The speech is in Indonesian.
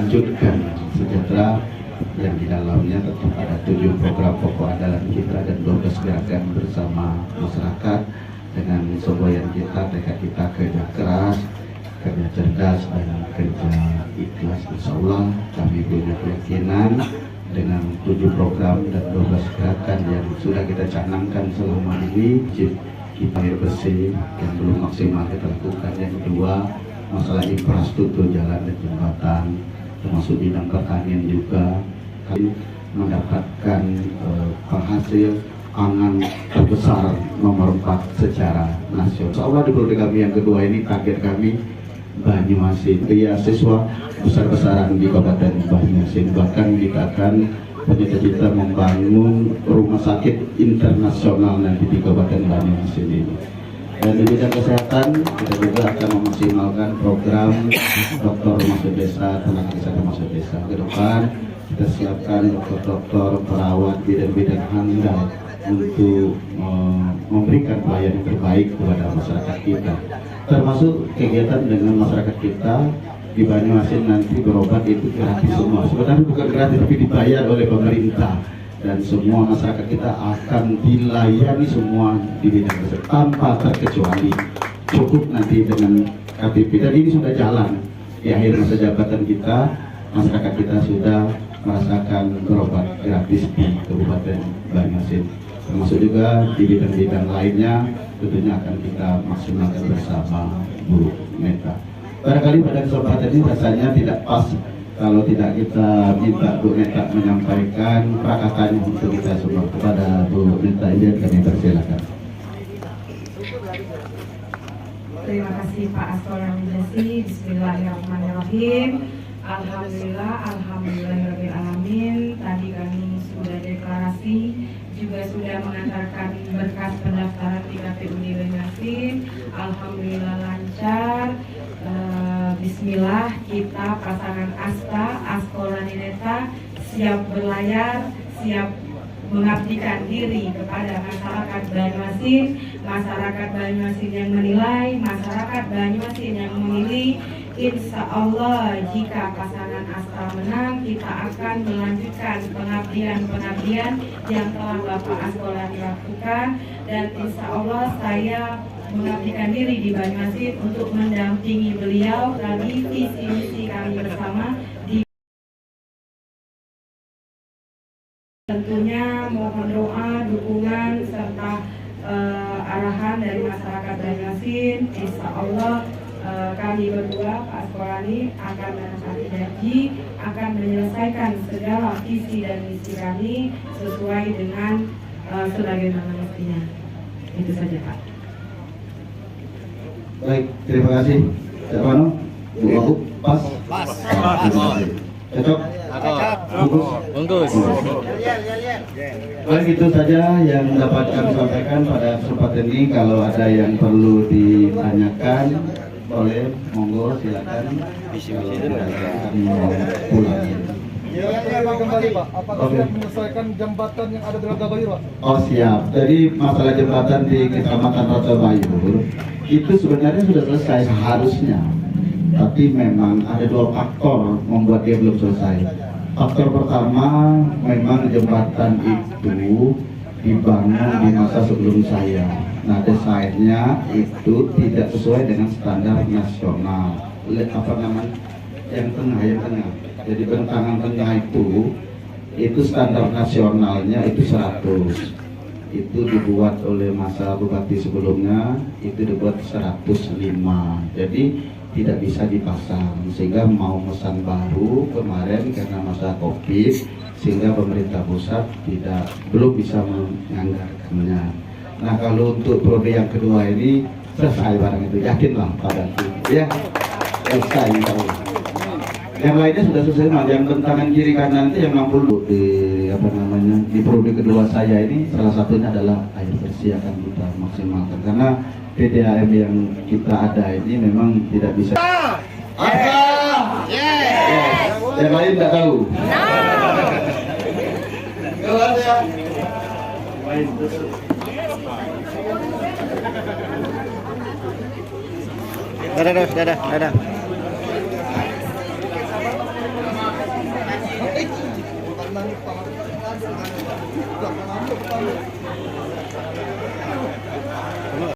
melanjutkan sejahtera yang di dalamnya tetap ada 7 program pokok andalan kita dan 12 gerakan bersama masyarakat dengan semboyan kita, tekad kita kerja keras, kerja cerdas dan kerja ikhlas. Insya Allah kami punya keyakinan dengan 7 program dan 12 gerakan yang sudah kita canangkan selama ini, kita air bersih yang belum maksimal kita lakukan. Yang kedua, masalah infrastruktur jalan dan jembatan, termasuk bidang pertanian juga kami mendapatkan penghasil pangan terbesar nomor 4 secara nasional. Insya Allah di periode kami yang kedua ini target kami Banyuasin, beasiswa besar-besaran di Kabupaten Banyuasin. Bahkan kita akan bercita-cita membangun rumah sakit internasional nanti di Kabupaten Banyuasin ini. Dan di bidang kesehatan kita juga akan memaksimalkan program dokter masuk desa, tenaga kesehatan masuk desa. Ke depan kita siapkan dokter-dokter, perawat, bidang-bidang handal untuk memberikan pelayanan terbaik kepada masyarakat kita. Termasuk kegiatan dengan masyarakat kita di Banyuasin nanti berobat itu gratis semua. Sebenarnya bukan gratis tapi dibayar oleh pemerintah. Dan semua masyarakat kita akan dilayani semua di bidang kesehatan tanpa terkecuali. Cukup nanti dengan KTP dan ini sudah jalan. Di akhir masa jabatan kita, masyarakat kita sudah merasakan berobat gratis di Kabupaten Banyuasin. Termasuk juga di bidang-bidang lainnya tentunya akan kita maksimalkan bersama Bu Meta. Barangkali pada kesempatan ini rasanya tidak pas kalau tidak kita minta Bu Meta menyampaikan prakatanya untuk kita semua. Kepada Bu Meta ini kami persilakan. Terima kasih Pak Astor Hamidasi. Bismillahirrahmanirrahim. Alhamdulillah, alhamdulillahirrahmanirrahim. Tadi kami sudah deklarasi, juga sudah mengantarkan berkas pendaftaran di KPU di Banyuasin. Alhamdulillah lancar. Bismillah, kita pasangan Asta, Askoranineta siap berlayar, siap mengabdikan diri kepada masyarakat Banyuasin, masyarakat Banyuasin yang menilai, masyarakat Banyuasin yang memilih. Insya Allah jika pasangan Asta menang, kita akan melanjutkan pengabdian-pengabdian yang telah Bapak Askolani lakukan, dan insya Allah saya mengabdikan diri di Banyuasin untuk mendampingi beliau tadi visi misi kami bersama. Tentunya mohon doa, dukungan serta arahan dari masyarakat Banyuasin. Insya Allah kami berdua, Pak Askolani, akan menepati janji, akan menyelesaikan segala visi dan misi kami sesuai dengan sebagaimana mestinya. Itu saja Pak. Baik, terima kasih. Cak Pano, Bu Aku, pas? Pas. Cocok? Bungkus. Baik, itu saja yang dapat kami sampaikan pada kesempatan ini. Kalau ada yang perlu ditanyakan, boleh, monggo silakan. Kami mau pulang. Kembali Pak, apakah sudah menyelesaikan jembatan yang ada di Ragabayur Pak? Oh siap, jadi masalah jembatan di Kecamatan Ragabayur itu sebenarnya sudah selesai seharusnya. Tapi memang ada 2 faktor membuat dia belum selesai. Faktor pertama, memang jembatan itu dibangun di masa sebelum saya. Nah, desainnya itu tidak sesuai dengan standar nasional. Apa namanya? Yang tengah. Jadi bentangan tengah itu standar nasionalnya itu 100. Itu dibuat oleh masa bupati sebelumnya, itu dibuat 105. Jadi tidak bisa dipasang, sehingga mau mesan baru kemarin karena masa Covid, sehingga pemerintah pusat belum bisa menganggarkannya. Nah, kalau untuk periode yang kedua ini selesai barang itu, yakinlah padaku ya, selesai tahu. Yang lainnya sudah selesai, yang bentangan kiri kanan itu yang 60 di periode kedua saya ini, salah satunya adalah air bersih akan kita maksimalkan karena PDAM yang kita ada ini memang tidak bisa. Yes. Yang lain tidak tahu. Dadah. Belakang ambil,